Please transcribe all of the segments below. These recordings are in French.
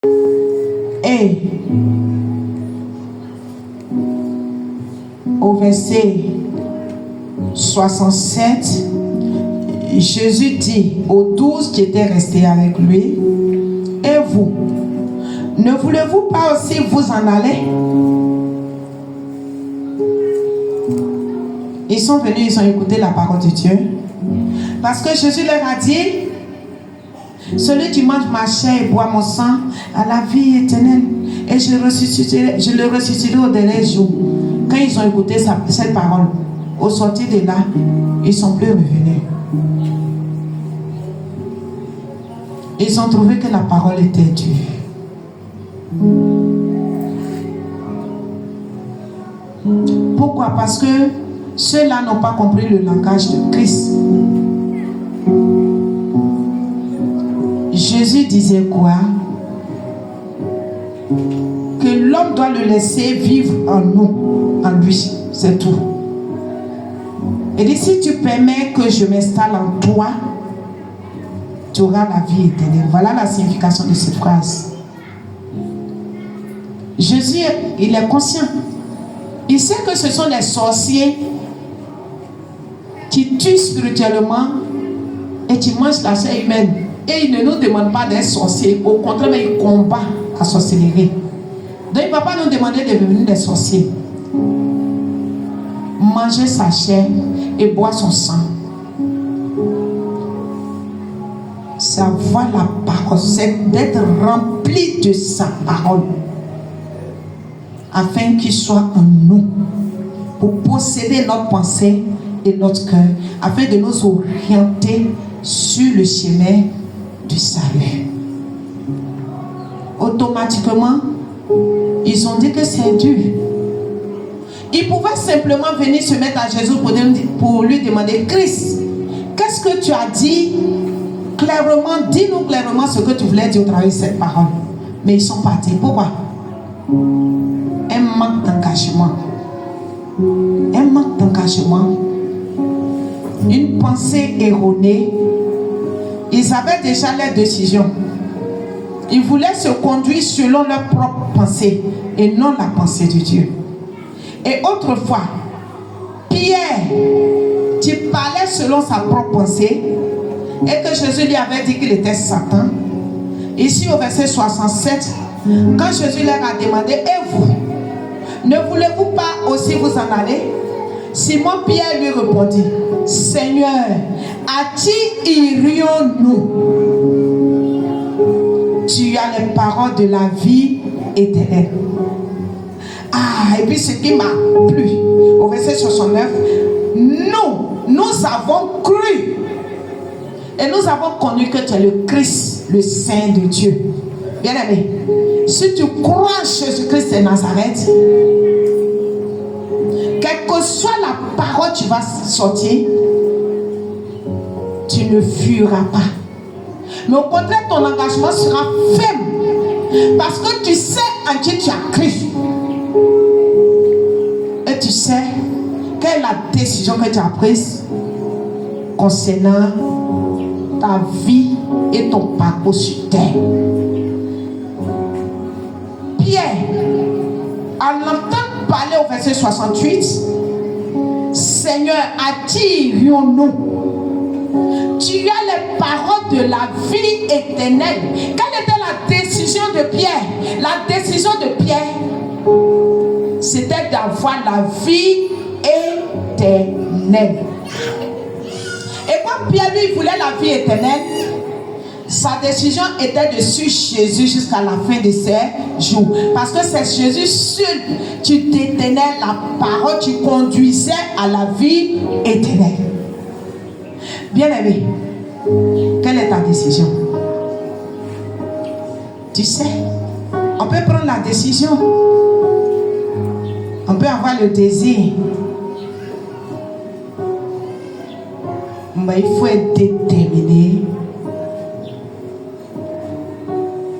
Et au verset 67, Jésus dit aux 12 qui étaient restés avec lui: et vous, ne voulez-vous pas aussi vous en aller? Ils sont venus, ils ont écouté la parole de Dieu. Parce que Jésus leur a dit: celui qui mange ma chair et boit mon sang a la vie éternelle, et je le ressusciterai au dernier jour. Quand ils ont écouté cette parole, au sortir de là, ils ne sont plus revenus. Ils ont trouvé que la parole était dure. Pourquoi? Parce que ceux-là n'ont pas compris le langage de Christ. Jésus disait quoi? Que l'homme doit le laisser vivre en nous, en lui, c'est tout. Il dit: si tu permets que je m'installe en toi, tu auras la vie éternelle. Voilà la signification de cette phrase. Jésus, il est conscient. Il sait que ce sont les sorciers qui tuent spirituellement et qui mangent la chair humaine. Et il ne nous demande pas d'être sorciers. Au contraire, mais il combat la sorcellerie. Donc il ne va pas nous demander de devenir des sorciers. Manger sa chair et boire son sang. Savoir la parole, c'est d'être rempli de sa parole. Afin qu'il soit en nous. Pour posséder notre pensée et notre cœur. Afin de nous orienter sur le chemin du salut. Automatiquement, ils ont dit que c'est dur. Ils pouvaient simplement venir se mettre à Jésus pour lui demander: Christ, qu'est-ce que tu as dit clairement? Dis-nous clairement ce que tu voulais dire au travers de cette parole. Mais ils sont partis. Pourquoi? Un manque d'engagement. Un manque d'engagement. Une pensée erronée. Ils avaient déjà leur décision. Ils voulaient se conduire selon leur propre pensée et non la pensée de Dieu. Et autrefois, Pierre, qui parlait selon sa propre pensée, et que Jésus lui avait dit qu'il était Satan. Ici au verset 67, quand Jésus leur a demandé: et vous, ne voulez-vous pas aussi vous en aller? Simon Pierre lui répondit: Seigneur, à qui irions-nous? Tu as les paroles de la vie éternelle. Ah, et puis ce qui m'a plu, au verset 69, nous avons cru et nous avons connu que tu es le Christ, le Saint de Dieu. Bien aimé, si tu crois en Jésus-Christ de Nazareth, quelle que soit la parole qui va sortir, tu ne fuiras pas. Mais au contraire, ton engagement sera ferme. Parce que tu sais en qui tu as cru. Et tu sais quelle est la décision que tu as prise concernant ta vie et ton parcours sur terre. Pierre, en l'entendant parler au verset 68, Seigneur, à qui irions-nous? Tu as les paroles de la vie éternelle. Quelle était la décision de Pierre? La décision de Pierre, c'était d'avoir la vie éternelle. Et quand Pierre lui voulait la vie éternelle, sa décision était de suivre Jésus jusqu'à la fin de ses jours. Parce que c'est Jésus seul qui détenait la parole, qui conduisait à la vie éternelle. Bien-aimé, quelle est ta décision? Tu sais, on peut prendre la décision. On peut avoir le désir. Mais il faut être déterminé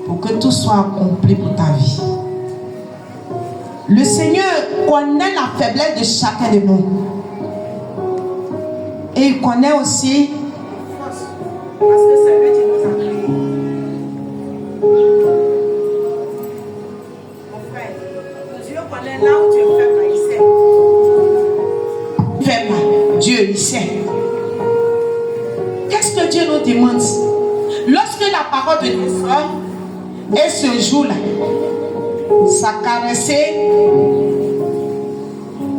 pour que tout soit accompli pour ta vie. Le Seigneur connaît la faiblesse de chacun de nous. Et il connaît aussi parce que c'est lui qui nous a créés. obéissait. Qu'est-ce que Dieu nous demande? Lorsque la parole de Dieu sort, et ce jour-là, ça caressait,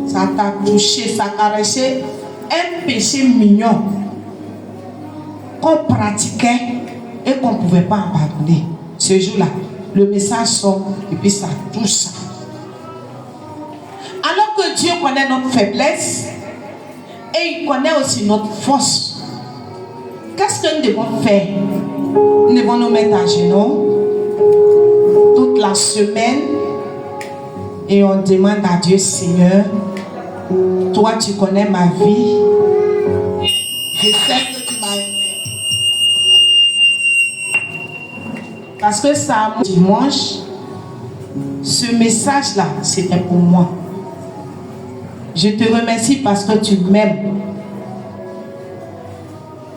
ça t'a touché, ça caressait un péché mignon qu'on pratiquait et qu'on ne pouvait pas abandonner. Ce jour-là, le message sort et puis ça touche ça. Alors que Dieu connaît notre faiblesse et il connaît aussi notre force, qu'est-ce que nous devons faire? Nous devons nous mettre à genoux toute la semaine et on demande à Dieu, Seigneur, toi tu connais ma vie, je sais que tu m'as aimé. Parce que ça, dimanche, ce message-là, c'était pour moi. Je te remercie parce que tu m'aimes.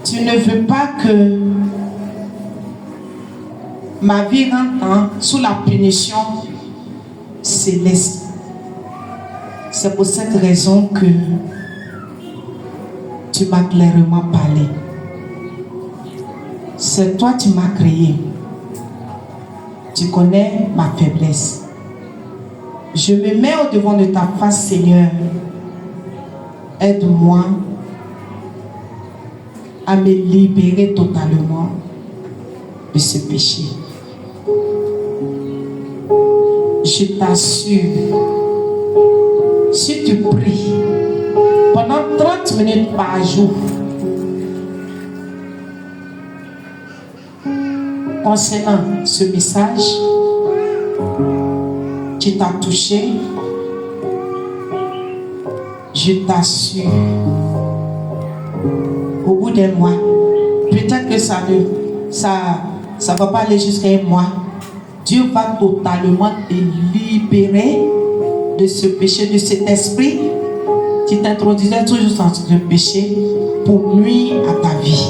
Tu ne veux pas que ma vie rentre sous la punition céleste. C'est pour cette raison que tu m'as clairement parlé. C'est toi qui m'as créé. Tu connais ma faiblesse. Je me mets au devant de ta face, Seigneur. Aide-moi à me libérer totalement de ce péché. Je t'assure, si tu pries pendant 30 minutes par jour concernant ce message, tu t'as touché, je t'assure, au bout d'un mois, peut-être que ça va pas aller jusqu'à un mois, Dieu va totalement te libérer de ce péché, de cet esprit qui t'introduisait toujours dans le péché pour nuire à ta vie.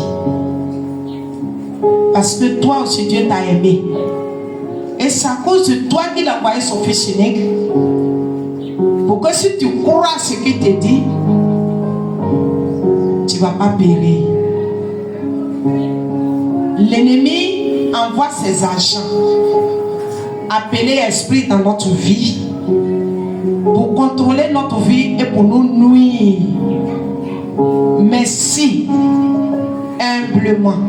Parce que toi aussi Dieu t'a aimé. Et c'est à cause de toi qu'il a envoyé son fils unique. Pour que si tu crois ce qu'il te dit, tu ne vas pas périr. L'ennemi envoie ses agents appelés esprits dans notre vie pour contrôler notre vie et pour nous nuire. Mais si humblement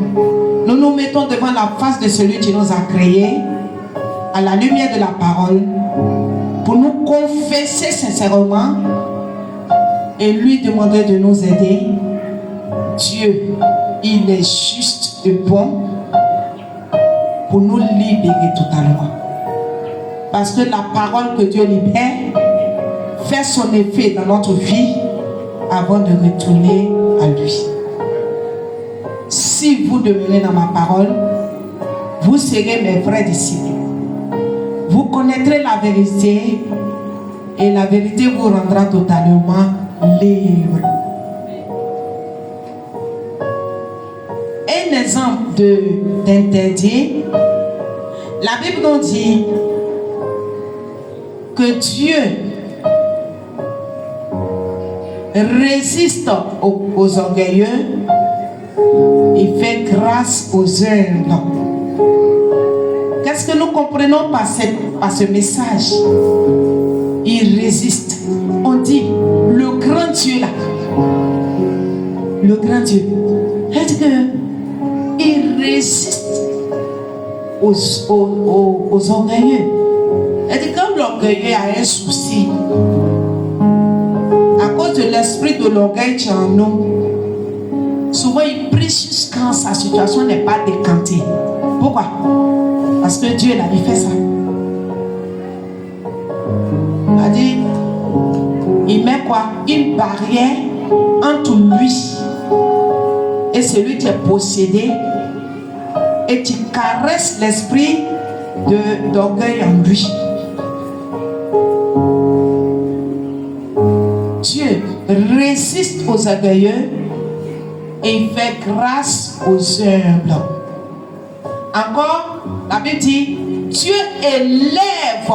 nous nous mettons devant la face de celui qui nous a créés à la lumière de la parole pour nous confesser sincèrement et lui demander de nous aider, Dieu, il est juste et bon pour nous libérer totalement. Parce que la parole que Dieu libère fait son effet dans notre vie avant de retourner à lui. Si vous demeurez dans ma parole, vous serez mes vrais disciples. Vous connaîtrez la vérité et la vérité vous rendra totalement libre. Un exemple d'interdit, la Bible nous dit que Dieu résiste aux orgueilleux, il fait grâce aux humbles. Qu'est-ce que nous comprenons par ce message? Il résiste. On dit le grand Dieu là, le grand Dieu, il résiste aux orgueilleux. Elle dit quand l'orgueilleux a un souci, à cause de l'esprit de l'orgueil qui est en nous, souvent il prie jusqu'à sa situation n'est pas décantée. Pourquoi? Parce que Dieu l'a fait ça. Il a dit, il met quoi? Une barrière entre lui et celui qui est possédé et qui caresse l'esprit d'orgueil en lui. Dieu résiste aux orgueilleux et il fait grâce aux humbles. Encore, la Bible dit, Dieu élève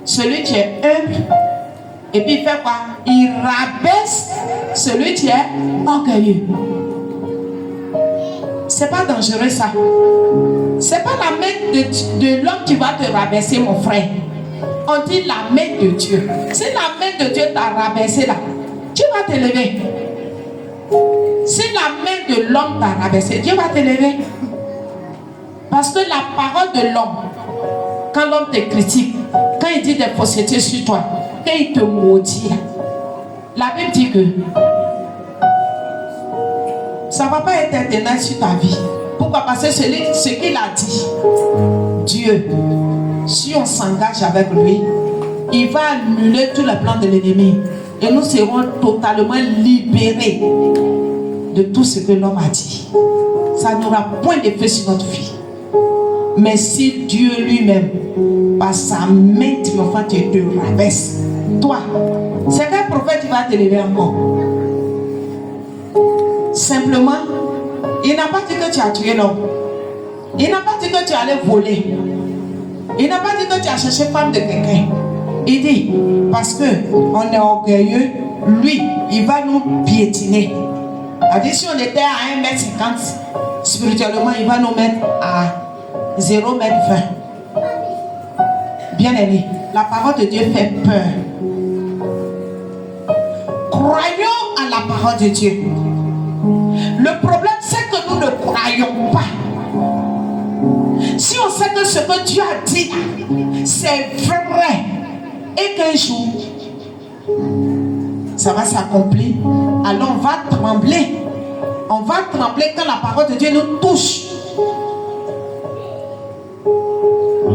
celui qui est humble Et puis il fait quoi? Il rabaisse celui qui est orgueilleux. C'est pas dangereux ça. C'est pas la main de l'homme qui va te rabaisser, mon frère. On dit la main de Dieu. Si la main de Dieu t'a rabaissé là, tu vas te lever. Si la main de l'homme t'a rabaissé, Dieu va te lever. Parce que la parole de l'homme, quand l'homme te critique, quand il dit des faussetés sur toi, quand il te maudit, la Bible dit que ça ne va pas être éternel sur ta vie. Pourquoi? Parce que ce qu'il a dit, Dieu, si on s'engage avec lui, il va annuler tous les plans de l'ennemi. Et nous serons totalement libérés de tout ce que l'homme a dit. Ça n'aura point d'effet sur notre vie. Mais si Dieu lui-même, par sa main triomphante, te rabaisse, toi, c'est quel prophète qui va te lever encore? Simplement, il n'a pas dit que tu as tué l'homme. Il n'a pas dit que tu allais voler. Il n'a pas dit que tu as cherché femme de quelqu'un. Il dit, parce qu'on est orgueilleux, lui, il va nous piétiner. C'est-à-dire, si on était à 1m50, spirituellement, il va nous mettre à 0,20 m. Bien aimé, la parole de Dieu fait peur. Croyons à la parole de Dieu. Le problème, c'est que nous ne croyons pas. Si on sait que ce que Dieu a dit, c'est vrai, et qu'un jour, ça va s'accomplir, alors on va trembler. On va trembler quand la parole de Dieu nous touche.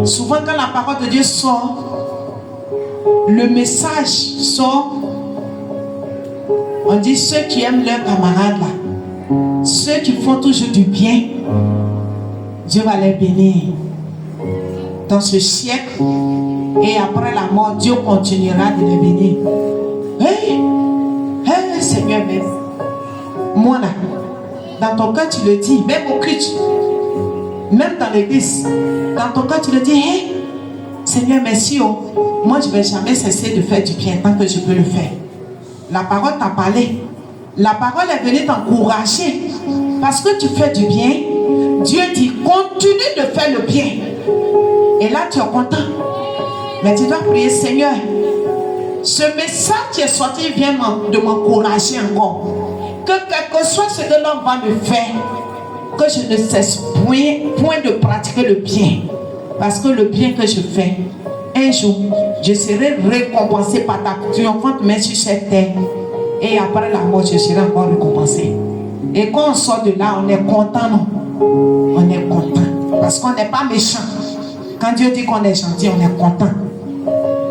Souvent, quand la parole de Dieu sort, le message sort. On dit ceux qui aiment leurs camarades là, ceux qui font toujours du bien, Dieu va les bénir. Dans ce siècle et après la mort, Dieu continuera de les bénir. Hey, Seigneur, même moi là, dans ton cœur tu le dis, même au culte, même dans l'église, dans ton cœur tu le dis, hey, Seigneur, merci, oh, moi je ne vais jamais cesser de faire du bien tant que je peux le faire. La parole t'a parlé. La parole est venue t'encourager. Parce que tu fais du bien, Dieu dit, continue de faire le bien. Et là, tu es content. Mais tu dois prier, Seigneur, ce message qui est sorti vient de m'encourager encore. Que quel que soit ce que l'homme va me faire, que je ne cesse point de pratiquer le bien. Parce que le bien que je fais, un jour, je serai récompensé par ta triomphante main sur cette terre. Et après la mort, je serai encore récompensé. Et quand on sort de là, on est content, non? On est content. Parce qu'on n'est pas méchant. Quand Dieu dit qu'on est gentil, on est content.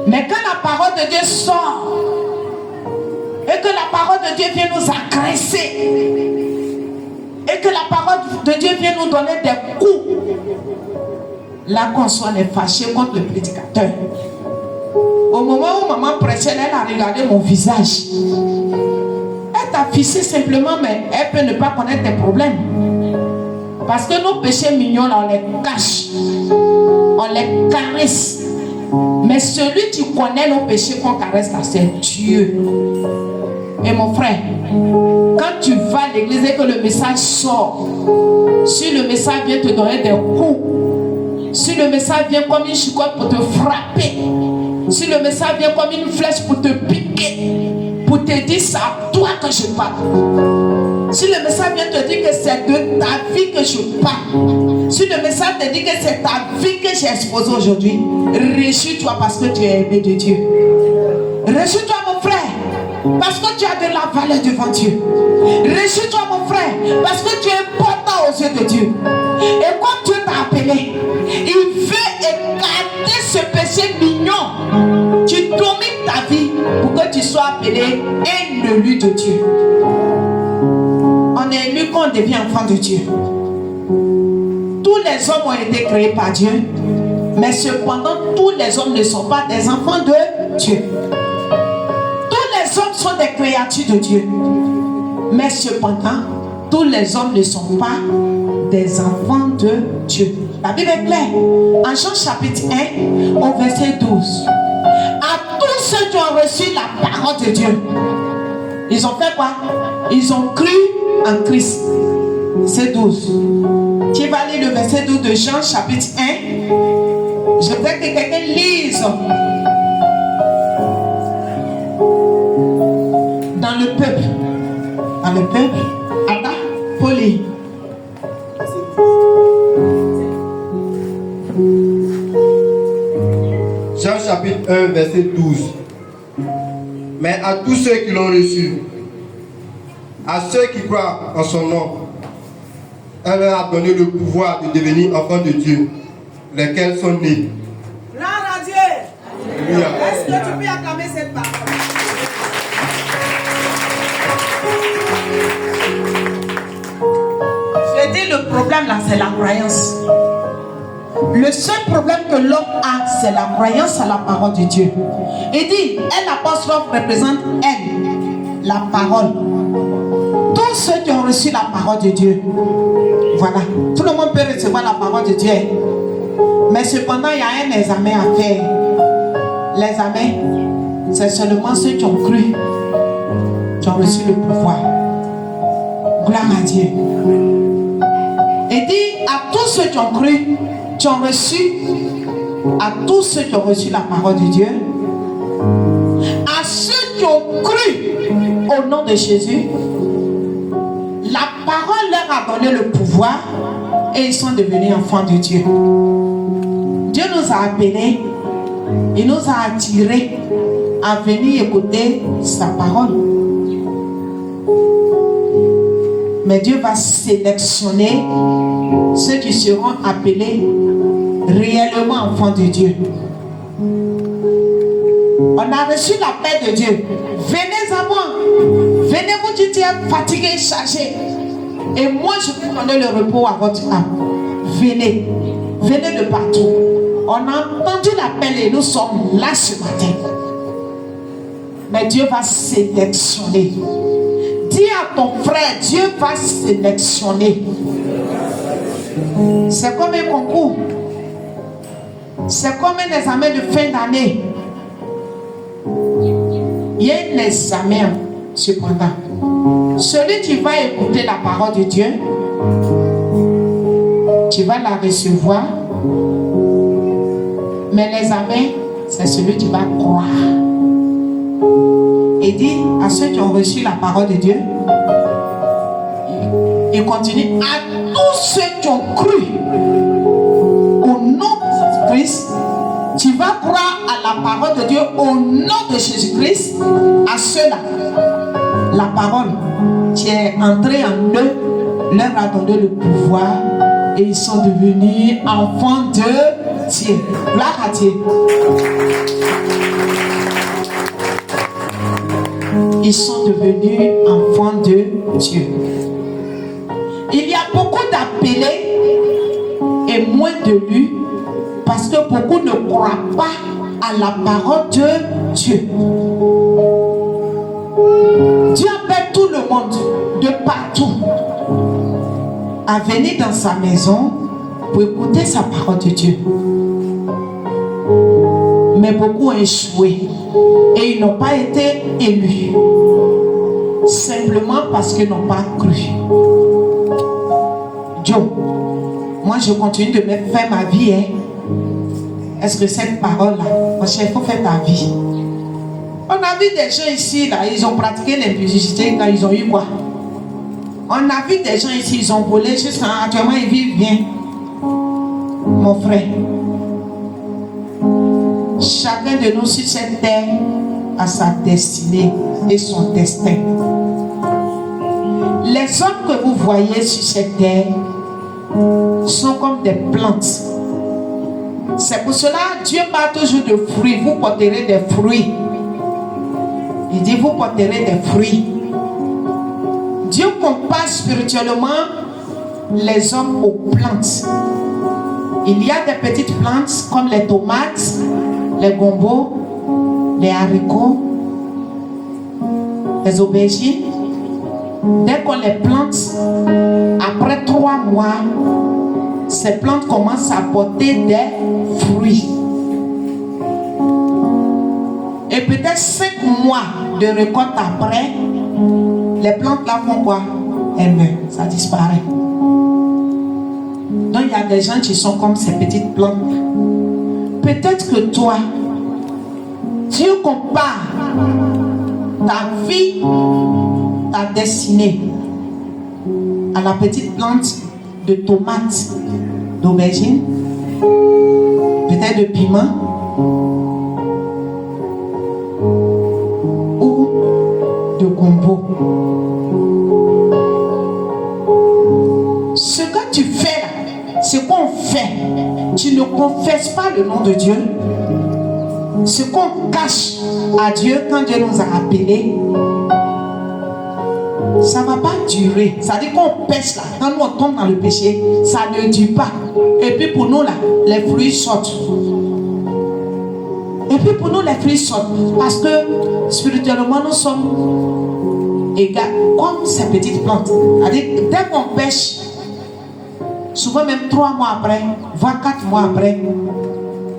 Mais quand la parole de Dieu sort, et que la parole de Dieu vient nous agresser, et que la parole de Dieu vient nous donner des coups, là qu'on soit fâché contre le prédicateur. Au moment où maman prêchait, elle a regardé mon visage. Elle t'a fixé simplement, mais elle peut ne pas connaître tes problèmes. Parce que nos péchés mignons, là, on les cache. On les caresse. Mais celui qui connaît nos péchés qu'on caresse, là, c'est Dieu. Et mon frère, quand tu vas à l'église et que le message sort, si le message vient te donner des coups, si le message vient comme une chicotte pour te frapper, si le message vient comme une flèche pour te piquer, pour te dire c'est à toi que je parle, si le message vient te dire que c'est de ta vie que je parle, si le message te dit que c'est ta vie que j'ai exposée aujourd'hui, réjouis-toi parce que tu es aimé de Dieu. Réjouis-toi mon frère, parce que tu as de la valeur devant Dieu. Réjouis-toi mon frère, parce que tu es important aux yeux de Dieu. Et comme Dieu t'a appelé, il veut écarter ce péché mignon. Tu domines ta vie pour que tu sois appelé un élu de Dieu. On est élu quand on devient enfant de Dieu. Tous les hommes ont été créés par Dieu, mais cependant tous les hommes ne sont pas des enfants de Dieu. Tous les hommes sont des créatures de Dieu, mais cependant tous les hommes ne sont pas des enfants de Dieu. La Bible est claire. En Jean chapitre 1, au verset 12. À tous tous ceux qui ont reçu la parole de Dieu, ils ont fait quoi? Ils ont cru en Christ. C'est 12. Tu vas lire le verset 12 de Jean chapitre 1. Je veux que quelqu'un lise. Dans le peuple. Dans le peuple. Attends, Poli. Jean chapitre 1, verset 12. Mais à tous ceux qui l'ont reçu, à ceux qui croient en son nom, elle leur a donné le pouvoir de devenir enfants de Dieu, lesquels sont nés. Gloire à Dieu. Est-ce que tu peux acclamer cette parole? Je dis le problème là, c'est la croyance. Le seul problème que l'homme a, c'est la croyance à la parole de Dieu. Il dit, elle, l'apostrophe représente elle, la parole. Tous ceux qui ont reçu la parole de Dieu, voilà, tout le monde peut recevoir la parole de Dieu. Mais cependant, il y a un examen à faire. L'examen, c'est seulement ceux qui ont cru, qui ont reçu le pouvoir. Gloire à Dieu. Il dit à tous ceux qui ont cru, qui ont reçu, à tous ceux qui ont reçu la parole de Dieu, à ceux qui ont cru au nom de Jésus, la parole leur a donné le pouvoir et ils sont devenus enfants de Dieu. Dieu nous a appelés, il nous a attirés à venir écouter sa parole. Mais Dieu va sélectionner ceux qui seront appelés réellement enfants de Dieu. On a reçu l'appel de Dieu. Venez à moi. Venez vous dire, tu es fatigué, chargé. Et moi, je vais donner le repos à votre âme. Venez. Venez de partout. On a entendu l'appel et nous sommes là ce matin. Mais Dieu va sélectionner. Dis à ton frère, Dieu va sélectionner. C'est comme un concours. C'est comme un examen de fin d'année. Il y a un examen, cependant. Celui qui va écouter la parole de Dieu, tu vas la recevoir. Mais l'examen, c'est celui qui va croire. Et dit à ceux qui ont reçu la parole de Dieu, il continue à tous ceux qui ont cru au nom de Christ. Tu vas croire à la parole de Dieu au nom de Jésus-Christ. À ceux-là, la parole qui est entrée en eux leur a donné le pouvoir et ils sont devenus enfants de Dieu. Gloire à Dieu. Ils sont devenus enfants de Dieu. Il y a beaucoup d'appelés et moins d'élus parce que beaucoup ne croient pas à la parole de Dieu. Dieu appelle tout le monde de partout à venir dans sa maison pour écouter sa parole de Dieu. Mais beaucoup ont échoué et ils n'ont pas été élus simplement parce qu'ils n'ont pas cru. Dieu, moi je continue de faire ma vie. Est-ce que cette parole-là, mon cher, il faut faire ta vie. On a vu des gens ici, là, ils ont pratiqué l'impudicité quand ils ont eu quoi? On a vu des gens ici, ils ont volé jusqu'à actuellement, ils vivent bien. Mon frère, chacun de nous sur cette terre a sa destinée et son destin. Les hommes que vous voyez sur cette terre sont comme des plantes. C'est pour cela que Dieu parle toujours de fruits. Vous porterez des fruits. Il dit vous porterez des fruits. Dieu compare spirituellement les hommes aux plantes. Il y a des petites plantes comme les tomates, les gombos, les haricots, les aubergines. Dès qu'on les plante, après 3 mois, ces plantes commencent à porter des fruits. Et peut-être peut-être 5 mois de récolte après, les plantes là font quoi? Elles meurent, ça disparaît. Donc il y a des gens qui sont comme ces petites plantes. Peut-être que toi, Dieu compare ta vie, ta destinée à la petite plante de tomates, d'aubergines, peut-être de piment ou de gombo. Ce que tu fais là, ce qu'on fait, tu ne confesses pas le nom de Dieu. Ce qu'on cache à Dieu quand Dieu nous a appelés, ça ne va pas durer. Ça dit qu'on pêche là, quand nous on tombe dans le péché, ça ne dure pas. Et puis pour nous là, les fruits sortent. Et puis pour nous les fruits sortent. Parce que spirituellement nous sommes égaux comme ces petites plantes. C'est-à-dire dès qu'on pêche, souvent même 3 mois après, voire 4 mois après,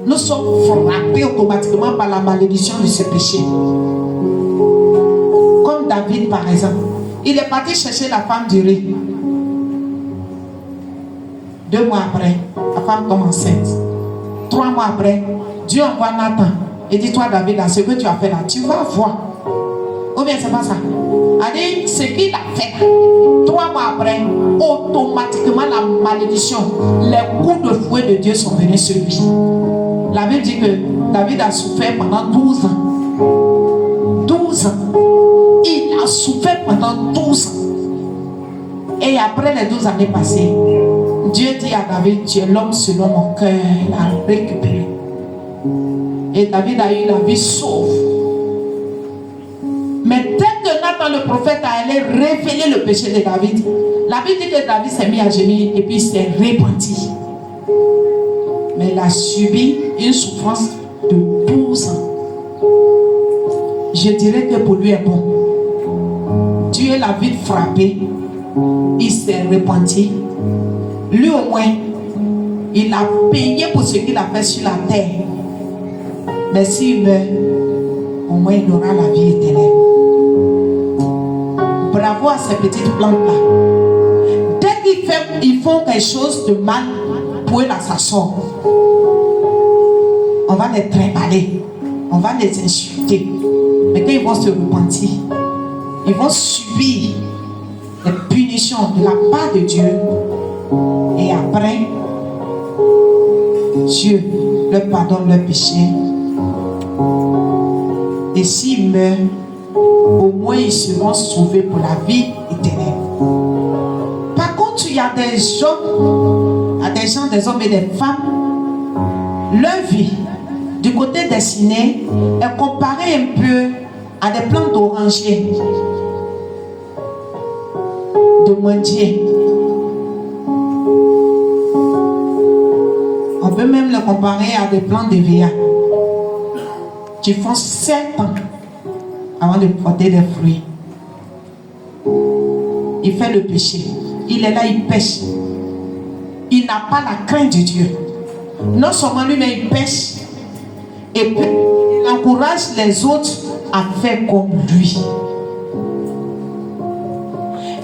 nous sommes frappés automatiquement par la malédiction de ce péché. Comme David par exemple. Il est parti chercher la femme du riz. 2 mois après, la femme tombe enceinte. 3 mois après, Dieu envoie Nathan. Et dit, toi David, là, ce que tu as fait là, tu vas voir. Ou bien c'est pas ça. Il dit, ce qu'il a fait là, 3 mois après, automatiquement la malédiction, les coups de fouet de Dieu sont venus sur lui. La Bible dit que David a souffert pendant 12 ans. 12 ans. Il a souffert pendant 12 ans. Et après les 12 années passées, Dieu dit à David, tu es l'homme selon mon cœur, il a récupéré. Et David a eu la vie sauve. Mais dès que Nathan le prophète a allé révéler le péché de David, la Bible dit que David s'est mis à gémir et puis il s'est repenti. Mais il a subi une souffrance de 12 ans. Je dirais que pour lui est bon. Dieu l'a vite frappé. Il s'est repenti. Lui au moins, il a payé pour ce qu'il a fait sur la terre. Mais s'il meurt, au moins il aura la vie éternelle. Bravo à ces petites plantes-là. Dès qu'ils font quelque chose de mal, pour eux là, ça sort. On va les trimballer. On va les insulter. Mais quand ils vont se repentir, ils vont subir les punitions de la part de Dieu. Et après, Dieu leur pardonne leur péché. Et s'ils meurent, au moins ils seront sauvés pour la vie éternelle. Par contre, il y a des gens, des hommes et des femmes, leur vie, du côté destiné, est comparée un peu à des plantes d'oranger, de mandier. On peut même le comparer à des plantes de VA qui font 7 ans avant de porter des fruits. Il fait le péché. Il est là, il pêche. Il n'a pas la crainte de Dieu. Non seulement lui, mais il pêche. Et puis, il encourage les autres à faire comme lui.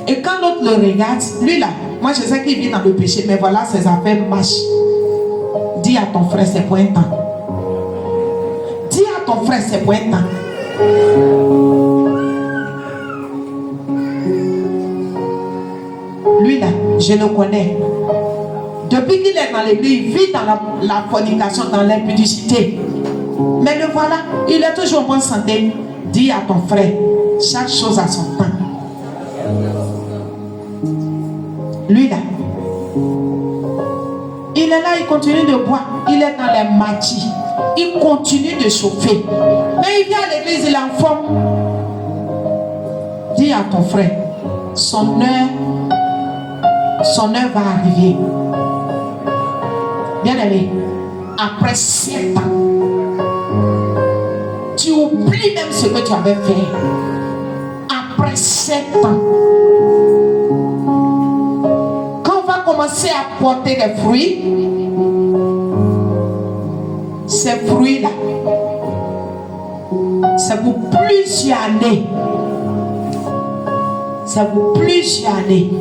Et quand l'autre le regarde, lui là, moi je sais qu'il vit dans le péché, mais voilà, ses affaires marchent. Dis à ton frère, c'est pour un temps. Dis à ton frère, c'est pour un temps. Lui là, je le connais. Depuis qu'il est dans l'église, il vit dans la fornication, dans l'impudicité. Mais le voilà, il est toujours en bonne santé. Dis à ton frère, chaque chose a son temps. Lui là, il est là, il continue de boire. Il est dans les matis. Il continue de chauffer. Mais il vient à l'église, il est en forme. Dis à ton frère, son heure va arriver. Bien aimé, après 7 ans, tu oublies même ce que tu avais fait. Après 7 ans, quand on va commencer à porter des fruits, ces fruits-là, C'est pour plusieurs années. C'est pour plusieurs années.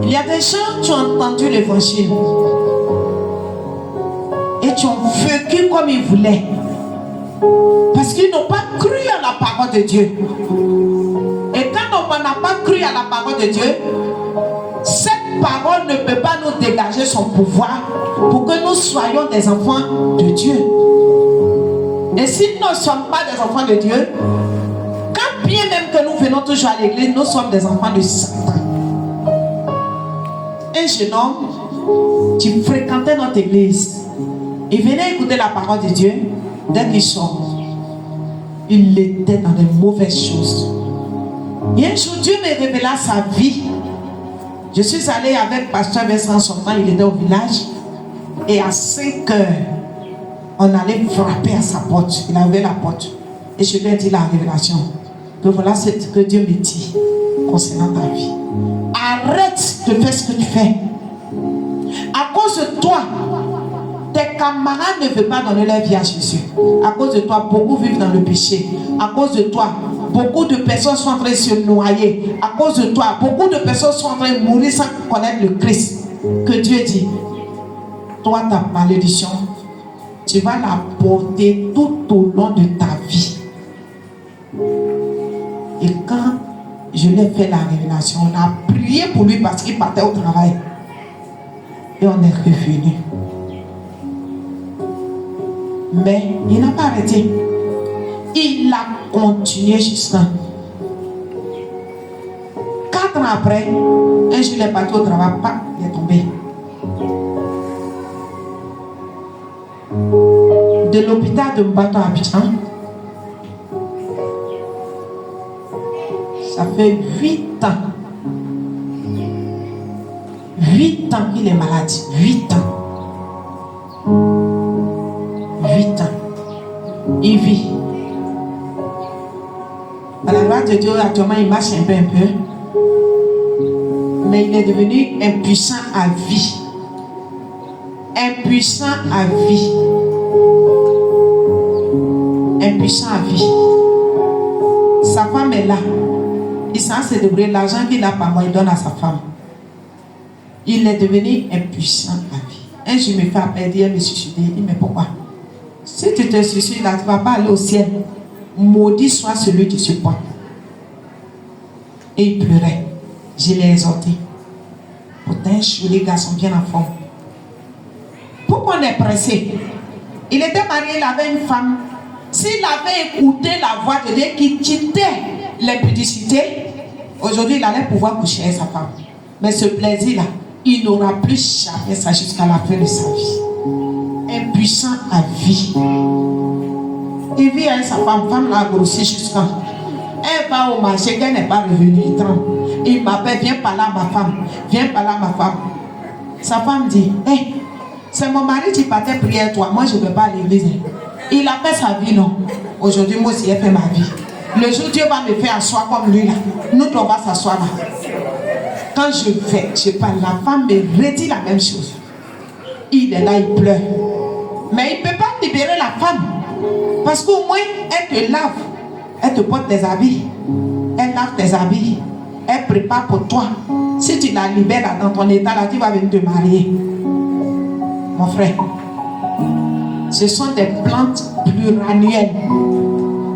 Il y a des gens qui ont entendu l'évangile et qui ont vécu comme ils voulaient. Parce qu'ils n'ont pas cru à la parole de Dieu. Et quand on n'a pas cru à la parole de Dieu, cette parole ne peut pas nous dégager son pouvoir pour que nous soyons des enfants de Dieu. Et si nous ne sommes pas des enfants de Dieu, quand bien même que nous venons toujours à l'église, nous sommes des enfants de Satan. Un jeune homme qui fréquentait notre église, il venait écouter la parole de Dieu. Dès qu'il sort, il était dans de mauvaises choses. Et un jour, Dieu me révéla sa vie. Je suis allé avec Pasteur Vincent son temps, il était au village. Et à 5 heures, on allait frapper à sa porte. Il a ouvert la porte. Et je lui ai dit la révélation. Que voilà ce que Dieu me dit concernant ta vie. Arrête de faire ce que tu fais. À cause de toi, tes camarades ne veulent pas donner leur vie à Jésus. À cause de toi, beaucoup vivent dans le péché. À cause de toi, beaucoup de personnes sont en train de se noyer. À cause de toi, beaucoup de personnes sont en train de mourir sans connaître le Christ. Que Dieu dit, toi, ta malédiction, tu vas la porter tout au long de ta vie. Et quand je lui ai fait la révélation, on a prié pour lui parce qu'il partait au travail. Et on est revenu. Mais il n'a pas arrêté. Il a continué jusqu'à 4 ans après. Un jour, il est parti au travail, il est tombé. De l'hôpital de Mbato à Abidjan, ça fait 8 ans. 8 ans qu'il est malade. 8 ans. 8 ans. Il vit. À la gloire de Dieu, actuellement, il marche un peu. Mais il est devenu impuissant à vie. Impuissant à vie. Impuissant à vie. Sa femme est là. Il s'en se débrouiller. L'argent qu'il n'a pas, moi, il donne à sa femme. Il est devenu impuissant à vie. Un jour, il me fait appel, il me suicide. Il dit, mais pourquoi? Si tu te suicides là, tu ne vas pas aller au ciel. Maudit soit celui qui se porte. Et il pleurait. Je l'ai exhorté. Pourtant, un joli garçon bien en forme. Pourquoi on est pressé? Il était marié, il avait une femme. S'il avait écouté la voix de Dieu qui quittait l'impudicité, aujourd'hui il allait pouvoir coucher avec sa femme. Mais ce plaisir-là, il n'aura plus jamais ça jusqu'à la fin de sa vie. Impuissant à vie. Il vit avec sa femme, femme l'a grossi jusqu'à. Elle va au marché, qu'elle n'est pas revenue, il tremble. Il m'appelle, viens par là ma femme, viens par là ma femme. Sa femme dit, hey, c'est mon mari qui partait prier à toi, moi je ne vais pas à l'église. Il a fait sa vie, non? Aujourd'hui, moi aussi, j'ai fait ma vie. Le jour où Dieu va me faire asseoir comme lui là, nous on va s'asseoir là. Quand je parle, la femme me redit la même chose. Il est là, il pleure. Mais il ne peut pas libérer la femme. Parce qu'au moins, elle te lave. Elle te porte tes habits. Elle lave tes habits. Elle prépare pour toi. Si tu la libères dans ton état là, tu vas venir te marier. Mon frère, ce sont des plantes pluriannuelles.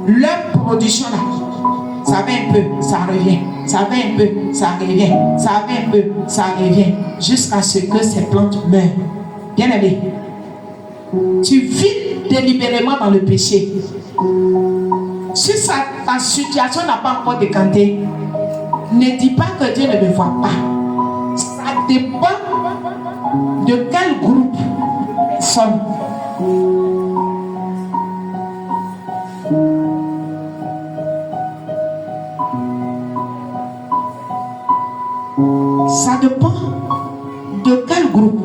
Leur production là, ça va un peu, ça revient. Ça va un peu, ça revient. Ça va un peu, ça revient. Jusqu'à ce que ces plantes meurent. Bien aimé, tu vis délibérément dans le péché. Si ta situation n'a pas encore décanté, ne dis pas que Dieu ne me voit pas. Ça dépend de quel groupe nous sommes. Ça dépend de quel groupe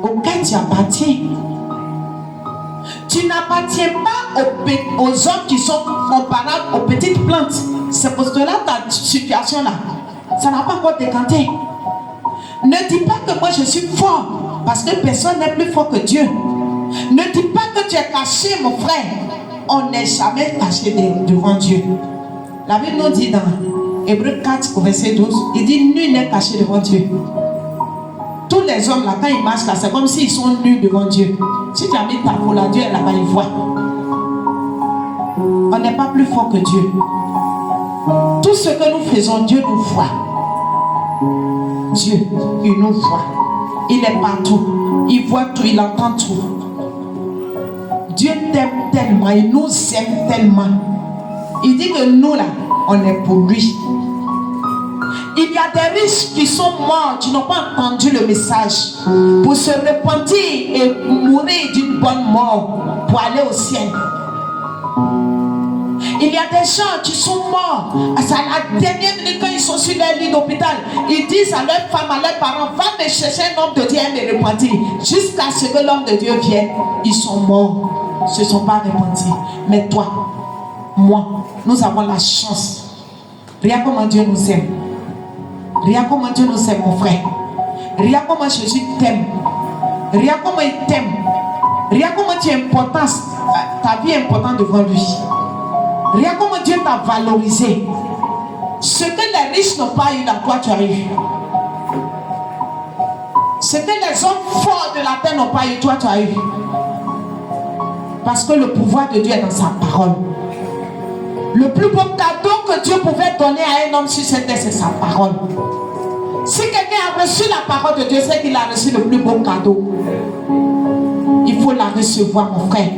auquel tu appartiens. Tu n'appartiens pas aux hommes qui sont comparables aux petites plantes. C'est pour cela ta situation là, ça n'a pas encore décanté. Ne dis pas que moi je suis fort, parce que personne n'est plus fort que Dieu. Ne dis pas que tu es caché, mon frère. On n'est jamais caché devant Dieu. La Bible nous dit dans Hébreux 4 au verset 12, il dit nul n'est caché devant Dieu. Tous les hommes là, quand ils marchent là, c'est comme s'ils sont nus devant Dieu. Si tu as mis ta peau là, Dieu est là-bas, il voit. On n'est pas plus fort que Dieu. Tout ce que nous faisons, Dieu nous voit. Dieu, il nous voit. Il est partout. Il voit tout, il entend tout. Dieu t'aime tellement, il nous aime tellement. Il dit que nous là, on est pour lui. Il y a des riches qui sont morts, qui n'ont pas entendu le message, pour se repentir et mourir d'une bonne mort, pour aller au ciel. Il y a des gens qui sont morts. À la dernière minute, quand ils sont sur leur lit d'hôpital, ils disent à leur femme, à leurs parents, va me chercher un homme de Dieu et me repentir. Jusqu'à ce que l'homme de Dieu vienne, ils sont morts. Ils ne se sont pas repentis. Mais toi, moi, nous avons la chance. Regarde comment Dieu nous aime. Regarde comment Dieu nous aime, mon frère. Regarde comment Jésus t'aime. Regarde comment il t'aime. Regarde comment tu es important. Ta vie est importante devant lui. Regarde comment Dieu t'a valorisé. Ce que les riches n'ont pas eu, dans toi tu as eu. Ce que les hommes forts de la terre n'ont pas eu, toi tu as eu. Parce que le pouvoir de Dieu est dans sa parole. Le plus beau cadeau que Dieu pouvait donner à un homme sur cette terre, c'est sa parole. Si quelqu'un a reçu la parole de Dieu, c'est qu'il a reçu le plus beau cadeau. Il faut la recevoir, mon frère.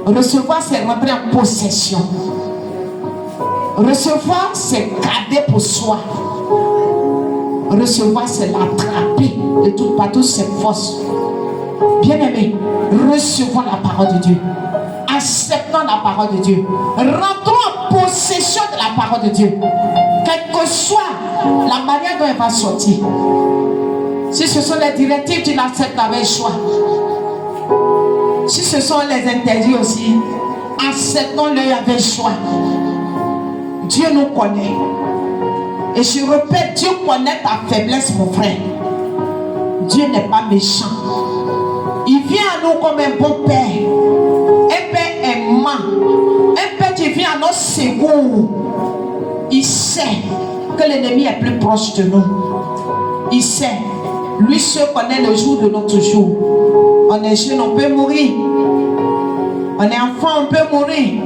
Recevoir, c'est rentrer en possession. Recevoir, c'est garder pour soi. Recevoir, c'est l'attraper de toutes parts, toutes ses forces. Bien-aimés, recevons la parole de Dieu. Acceptons la parole de Dieu. Rentrons en possession de la parole de Dieu. Quelle que soit la manière dont elle va sortir. Si ce sont les directives, tu l'acceptes avec choix. Si ce sont les interdits aussi, acceptons-les avec choix. Dieu nous connaît. Et je répète, Dieu connaît ta faiblesse, mon frère. Dieu n'est pas méchant. Il vient à nous comme un bon père. Un père aimant. Un père qui vient à notre secours. Il sait que l'ennemi est plus proche de nous. Il sait. Lui seul connaît le jour de notre jour. On est jeune, on peut mourir. On est enfant, on peut mourir.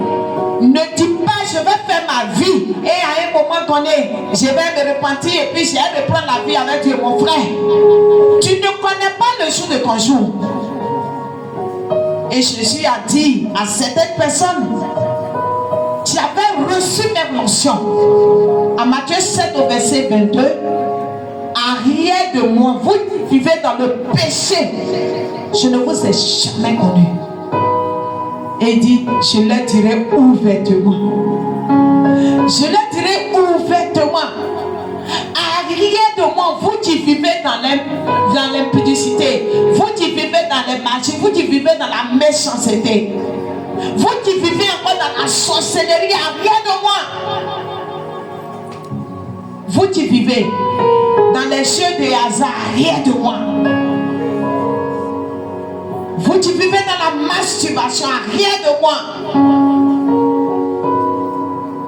Ne dis pas, je vais faire ma vie. Et à un moment donné, je vais me repentir et puis je vais reprendre la vie avec Dieu, mon frère. Tu ne connais pas le jour de ton jour. Et Jésus a dit à certaines personnes qui avaient reçu mes mentions, à Matthieu 7 au verset 22, arrière de moi, vous vivez dans le péché, je ne vous ai jamais connu. Et il dit, je leur dirai ouvertement. Je leur dirai ouvertement. Arrière de moi, vous qui vivez dans l'impudicité, vous qui vivez dans les marchés, vous qui vivez dans la méchanceté, vous qui vivez encore dans la sorcellerie, arrière de moi. Vous qui vivez dans les jeux de hasard, arrière de moi. Vous qui vivez dans la masturbation, arrière de moi.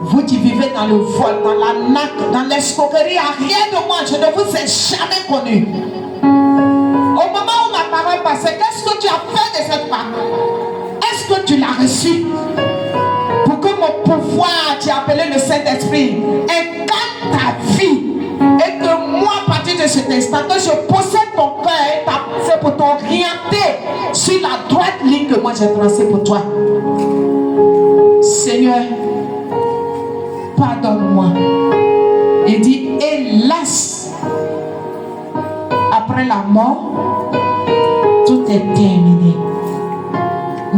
Vous qui vivez dans le vol, dans l'arnaque, dans l'escroquerie, arrière de moi, je ne vous ai jamais connu. Au moment où ma parole passait, qu'est-ce que tu as fait de cette parole? Est-ce que tu l'as reçue? Pour que mon pouvoir, qui a appelé le Saint-Esprit, incarne ta vie. Et que moi, à partir de cet instant, que je possède ton cœur et ta pensée pour t'orienter sur la droite ligne que moi j'ai tracée pour toi. Seigneur, pardonne-moi. Il dit, hélas, après la mort, tout est terminé.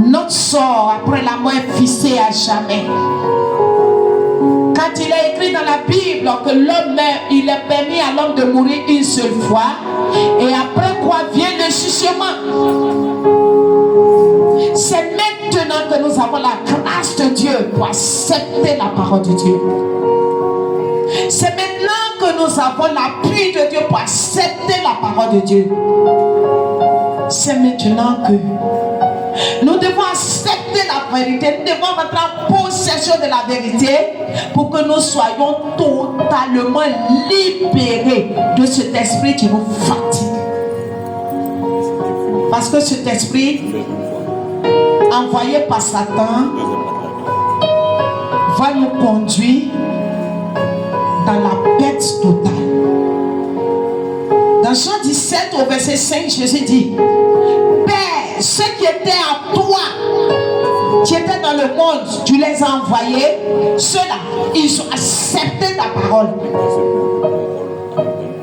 Notre sort après la mort est fixé à jamais. Quand il est écrit dans la Bible que l'homme meurt, il est permis à l'homme de mourir une seule fois. Et après quoi vient le jugement. C'est maintenant que nous avons la grâce de Dieu pour accepter la parole de Dieu. C'est maintenant que nous avons l'appui de Dieu pour accepter la parole de Dieu. c'est maintenant que nous devons accepter la vérité. Nous devons rentrer en possession de la vérité pour que nous soyons totalement libérés de cet esprit qui nous fatigue. Parce que cet esprit envoyé par Satan va nous conduire dans la perte totale. Dans Jean 17 au verset 5, Jésus dit: Père, ceux qui étaient en toi, qui étaient dans le monde, tu les as envoyés. Ceux-là, ils ont accepté ta parole.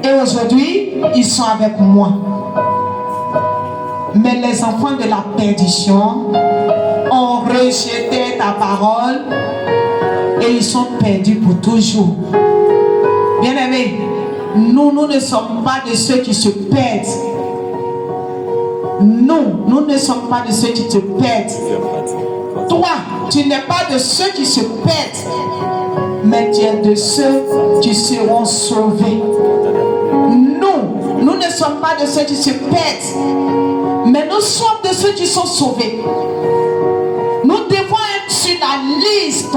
Et aujourd'hui, ils sont avec moi. Mais les enfants de la perdition ont rejeté ta parole et ils sont perdus pour toujours. Bien-aimés, nous ne sommes pas de ceux qui se perdent. Nous ne sommes pas de ceux qui te perdent. Toi, tu n'es pas de ceux qui se perdent, mais tu es de ceux qui seront sauvés. Nous ne sommes pas de ceux qui se perdent, mais nous sommes de ceux qui sont sauvés. Nous devons être sur la liste